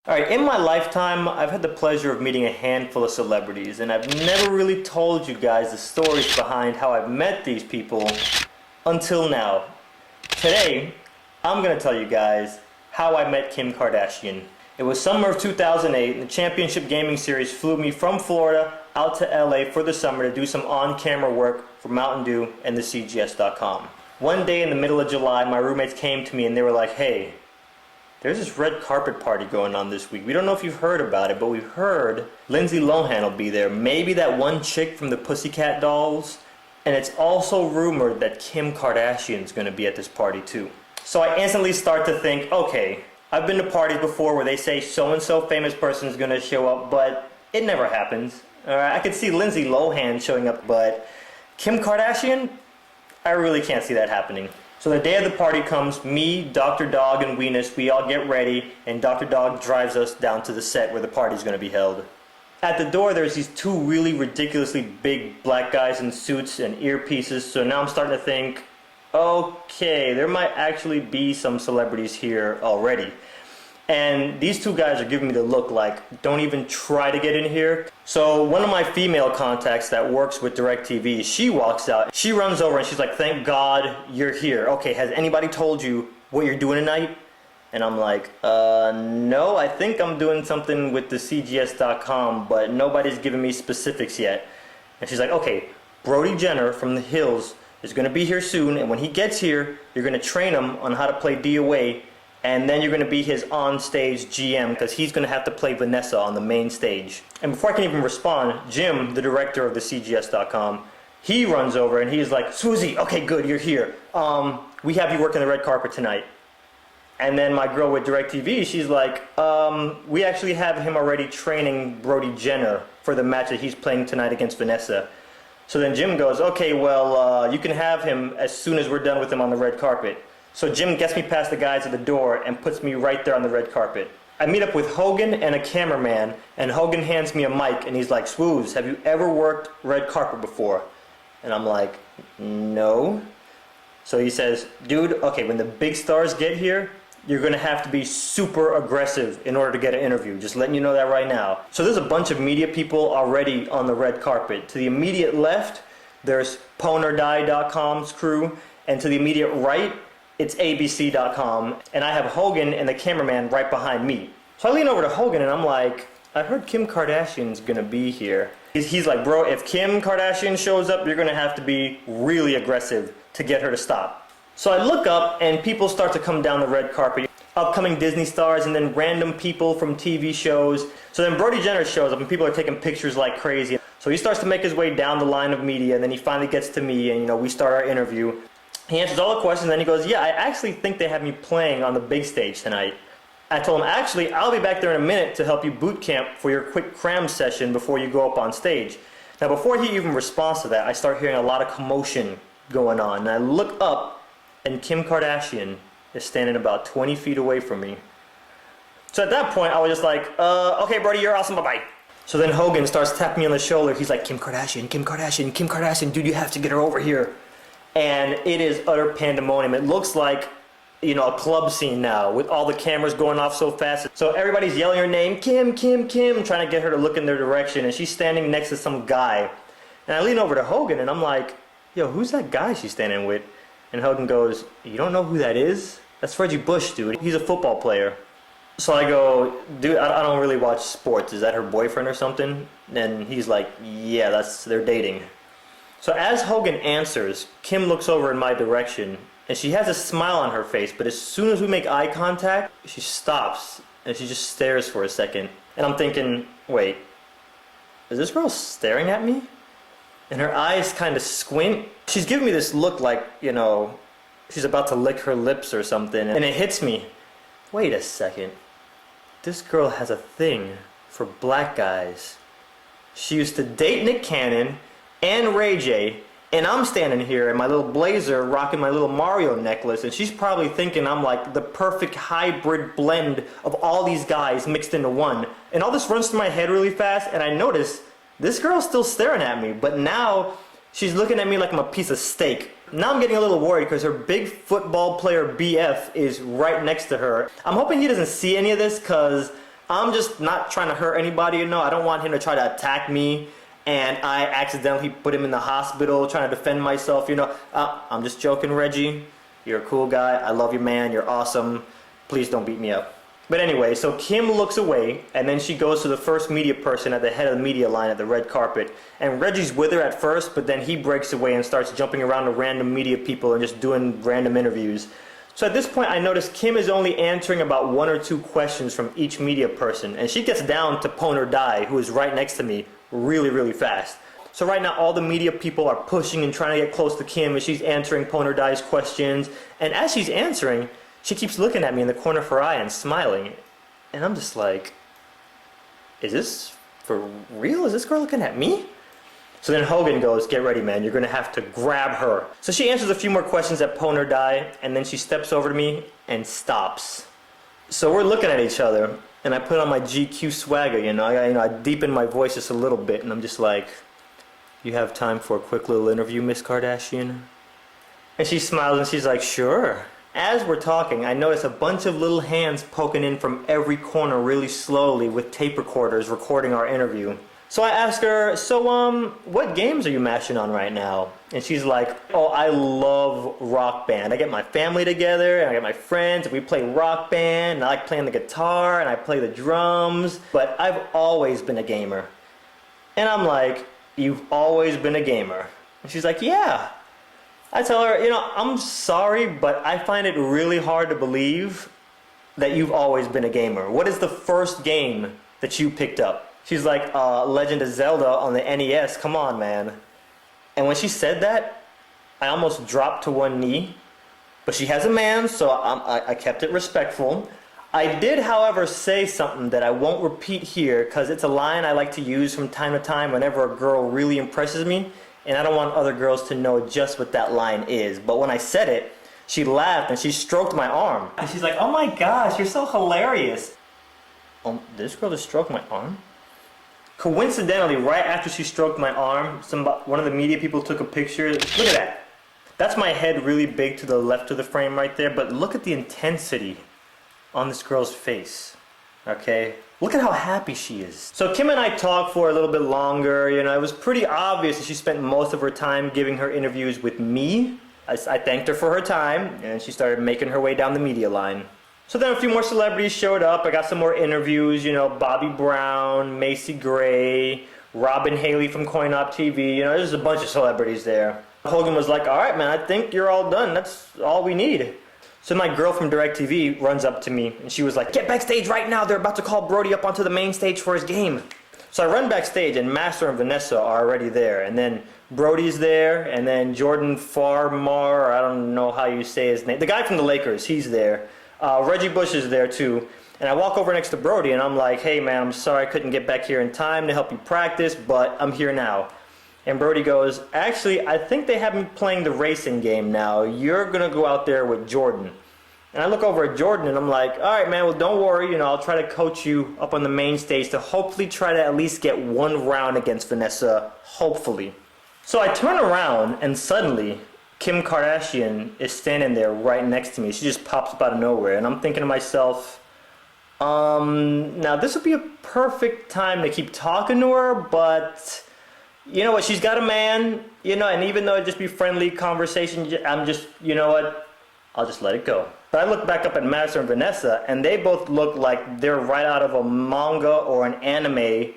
Alright, in my lifetime, I've had the pleasure of meeting a handful of celebrities, and I've never really told you guys the stories behind how I've met these people until now. Today, I'm going to tell you guys how I met Kim Kardashian. It was summer of 2008, and the Championship Gaming Series flew me from Florida out to LA for the summer to do some on-camera work for Mountain Dew and the CGS.com. One day in the middle of July, my roommates came to me and they were like, "Hey, there's this red carpet party going on this week. We don't know if you've heard about it, but we've heard Lindsay Lohan will be there. Maybe that one chick from the Pussycat Dolls. And it's also rumored that Kim Kardashian's going to be at this party too." So I instantly start to think, okay, I've been to parties before where they say so-and-so famous person is going to show up, but it never happens. I could see Lindsay Lohan showing up, but Kim Kardashian, I really can't see that happening. So the day of the party comes, me, Dr. Dog, and Weenus, we all get ready, and Dr. Dog drives us down to the set where the party's going to be held. At the door, there's these two really ridiculously big black guys in suits and earpieces, so now I'm starting to think, okay, there might actually be some celebrities here already. And these two guys are giving me the look like, don't even try to get in here. So one of my female contacts that works with DirecTV, she walks out. She runs over and she's like, "Thank God you're here. Okay, has anybody told you what you're doing tonight?" And I'm like, no, I think I'm doing something with the CGS.com, but nobody's given me specifics yet. And she's like, "Okay, Brody Jenner from the Hills is going to be here soon, and when he gets here, you're going to train him on how to play DOA, and then you're going to be his on-stage GM, because he's going to have to play Vanessa on the main stage." And before I can even respond, Jim, the director of the CGS.com, he runs over and he's like, "sWooZie, okay, good, you're here. We have you working the red carpet tonight." And then my girl with DirecTV, she's like, "We actually have him already training Brody Jenner for the match that he's playing tonight against Vanessa." So then Jim goes, "Okay, well, you can have him as soon as we're done with him on the red carpet." So Jim gets me past the guys at the door and puts me right there on the red carpet. I meet up with Hogan and a cameraman, and Hogan hands me a mic and he's like, "Swooz, have you ever worked red carpet before?" And I'm like, "No." So he says, "Dude, okay, when the big stars get here, you're going to have to be super aggressive in order to get an interview. Just letting you know that right now." So there's a bunch of media people already on the red carpet. To the immediate left, there's PwnOrDie.com's crew, and to the immediate right, it's ABC.com, and I have Hogan and the cameraman right behind me. So I lean over to Hogan and I'm like, "I heard Kim Kardashian's going to be here." He's like, "Bro, if Kim Kardashian shows up, you're going to have to be really aggressive to get her to stop." So I look up and people start to come down the red carpet. Upcoming Disney stars and then random people from TV shows. So then Brody Jenner shows up and people are taking pictures like crazy. So he starts to make his way down the line of media, and then he finally gets to me and we start our interview. He answers all the questions and then he goes, "Yeah, I actually think they have me playing on the big stage tonight." I told him, "Actually, I'll be back there in a minute to help you boot camp for your quick cram session before you go up on stage." Now before he even responds to that, I start hearing a lot of commotion going on, and I look up and Kim Kardashian is standing about 20 feet away from me. So at that point, I was just like, "Okay, Brody, you're awesome, bye-bye." So then Hogan starts tapping me on the shoulder. He's like, "Kim Kardashian, Kim Kardashian, Kim Kardashian, dude, you have to get her over here." And it is utter pandemonium. It looks like, a club scene now with all the cameras going off so fast. So everybody's yelling her name, "Kim, Kim, Kim," trying to get her to look in their direction. And she's standing next to some guy. And I lean over to Hogan and I'm like, "Yo, who's that guy she's standing with?" And Hogan goes, "You don't know who that is? That's Reggie Bush, dude. He's a football player." So I go, "Dude, I don't really watch sports. Is that her boyfriend or something?" And he's like, "Yeah, they're dating." So as Hogan answers, Kim looks over in my direction, and she has a smile on her face, but as soon as we make eye contact, she stops, and she just stares for a second. And I'm thinking, wait, is this girl staring at me? And her eyes kind of squint. She's giving me this look like, she's about to lick her lips or something, and it hits me. Wait a second. This girl has a thing for black guys. She used to date Nick Cannon and Ray J, and I'm standing here in my little blazer rocking my little Mario necklace, and she's probably thinking I'm like the perfect hybrid blend of all these guys mixed into one. And all this runs through my head really fast, and I notice this girl's still staring at me, but now she's looking at me like I'm a piece of steak. Now I'm getting a little worried because her big football player BF is right next to her. I'm hoping he doesn't see any of this, because I'm just not trying to hurt anybody, you know. I don't want him to try to attack me and I accidentally put him in the hospital trying to defend myself, you know. I'm just joking, Reggie. You're a cool guy. I love you, man. You're awesome. Please don't beat me up. But anyway, so Kim looks away, and then she goes to the first media person at the head of the media line at the red carpet. And Reggie's with her at first, but then he breaks away and starts jumping around to random media people and just doing random interviews. So at this point, I notice Kim is only answering about 1 or 2 questions from each media person. And she gets down to Pwn or Die, who is right next to me, really, really fast. So right now, all the media people are pushing and trying to get close to Kim, and she's answering Pwn or Die's questions. And as she's answering, she keeps looking at me in the corner of her eye and smiling. And I'm just like, is this for real? Is this girl looking at me? So then Hogan goes, get ready, man. You're going to have to grab her. So she answers a few more questions at Pwn or Die, and then she steps over to me and stops. So we're looking at each other, and I put on my GQ swagger, you know. I deepen my voice just a little bit, and I'm just like, you have time for a quick little interview, Miss Kardashian? And she smiles, and she's like, sure. As we're talking, I notice a bunch of little hands poking in from every corner really slowly with tape recorders recording our interview. So I ask her, so what games are you mashing on right now? And she's like, oh, I love Rock Band. I get my family together, and I get my friends, and we play Rock Band, and I like playing the guitar, and I play the drums, but I've always been a gamer. And I'm like, you've always been a gamer? And she's like, yeah. I tell her, you know, I'm sorry, but I find it really hard to believe that you've always been a gamer. What is the first game that you picked up? She's like, Legend of Zelda on the NES, come on, man. And when she said that, I almost dropped to one knee. But she has a man, so I kept it respectful. I did, however, say something that I won't repeat here, because it's a line I like to use from time to time whenever a girl really impresses me. And I don't want other girls to know just what that line is. But when I said it, she laughed and she stroked my arm. And she's like, oh my gosh, you're so hilarious. This girl just stroked my arm? Coincidentally, right after she stroked my arm, one of the media people took a picture. Look at that. That's my head really big to the left of the frame right there. But look at the intensity on this girl's face. Okay? Look at how happy she is. So Kim and I talked for a little bit longer. You know, it was pretty obvious that she spent most of her time giving her interviews with me. I thanked her for her time, and she started making her way down the media line. So then a few more celebrities showed up. I got some more interviews, you know, Bobby Brown, Macy Gray, Robin Haley from Coin Op TV. You know, there's a bunch of celebrities there. Hogan was like, all right, man, I think you're all done. That's all we need. So my girl from DirecTV runs up to me, and she was like, get backstage right now. They're about to call Brody up onto the main stage for his game. So I run backstage, and Master and Vanessa are already there. And then Brody's there, and then Jordan Farmar, I don't know how you say his name. The guy from the Lakers, he's there. Reggie Bush is there too. And I walk over next to Brody, and I'm like, hey man, I'm sorry I couldn't get back here in time to help you practice, but I'm here now. And Brody goes, actually, I think they have me playing the racing game now. You're going to go out there with Jordan. And I look over at Jordan, and I'm like, all right, man, well, don't worry. You know, I'll try to coach you up on the main stage to hopefully try to at least get one round against Vanessa, hopefully. So I turn around, and suddenly, Kim Kardashian is standing there right next to me. She just pops up out of nowhere. And I'm thinking to myself, now this would be a perfect time to keep talking to her, but you know what, she's got a man, you know, and even though it'd just be friendly conversation, I'm just, you know what, I'll just let it go. But I look back up at Master and Vanessa, and they both look like they're right out of a manga or an anime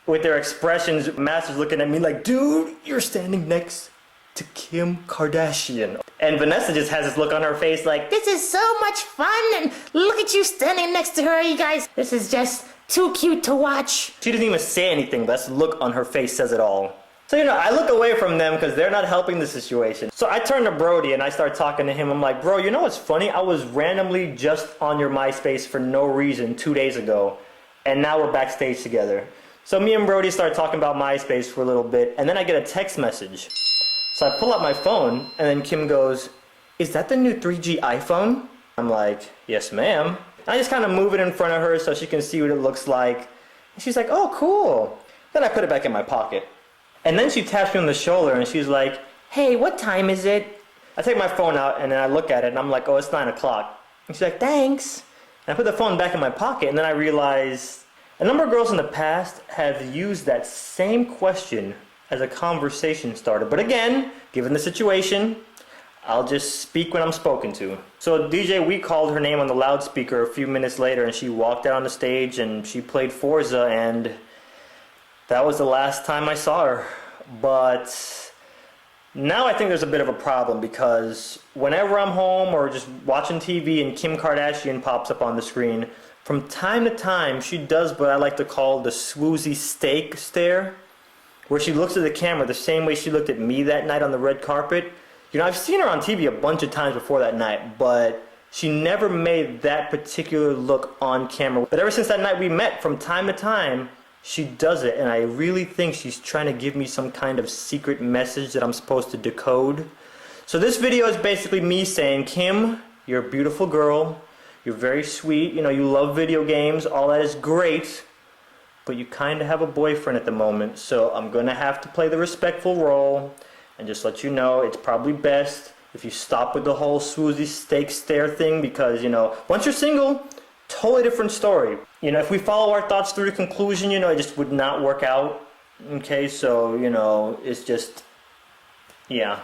with their expressions. Master's looking at me like, dude, you're standing next to Kim Kardashian. And Vanessa just has this look on her face like, this is so much fun, and look at you standing next to her, you guys. This is just too cute to watch. She doesn't even say anything, but that look on her face says it all. So, you know, I look away from them because they're not helping the situation. So I turn to Brody and I start talking to him. I'm like, bro, you know what's funny? I was randomly just on your MySpace for no reason 2 days ago, and now we're backstage together. So me and Brody start talking about MySpace for a little bit, and then I get a text message. So I pull out my phone, and then Kim goes, is that the new 3G iPhone? I'm like, yes, ma'am. I just kind of move it in front of her so she can see what it looks like. And she's like, oh, cool. Then I put it back in my pocket. And then she taps me on the shoulder, and she's like, hey, what time is it? I take my phone out, and then I look at it, and I'm like, oh, it's 9 o'clock. And she's like, thanks. And I put the phone back in my pocket, and then I realized a number of girls in the past have used that same question as a conversation starter. But again, given the situation, I'll just speak when I'm spoken to. So DJ, we called her name on the loudspeaker a few minutes later, and she walked out on the stage and she played Forza, and that was the last time I saw her. But now I think there's a bit of a problem, because whenever I'm home or just watching TV and Kim Kardashian pops up on the screen, from time to time she does what I like to call the sWooZie steak stare, where she looks at the camera the same way she looked at me that night on the red carpet. You know, I've seen her on TV a bunch of times before that night, but she never made that particular look on camera. But ever since that night we met, from time to time, she does it, and I really think she's trying to give me some kind of secret message that I'm supposed to decode. So this video is basically me saying, Kim, you're a beautiful girl, you're very sweet, you know, you love video games, all that is great, but you kind of have a boyfriend at the moment, so I'm going to have to play the respectful role and just let you know it's probably best if you stop with the whole sWooZie steak stare thing, because, you know, once you're single, totally different story. You know, if we follow our thoughts through to conclusion, you know, it just would not work out. Okay, so, you know, it's just, yeah.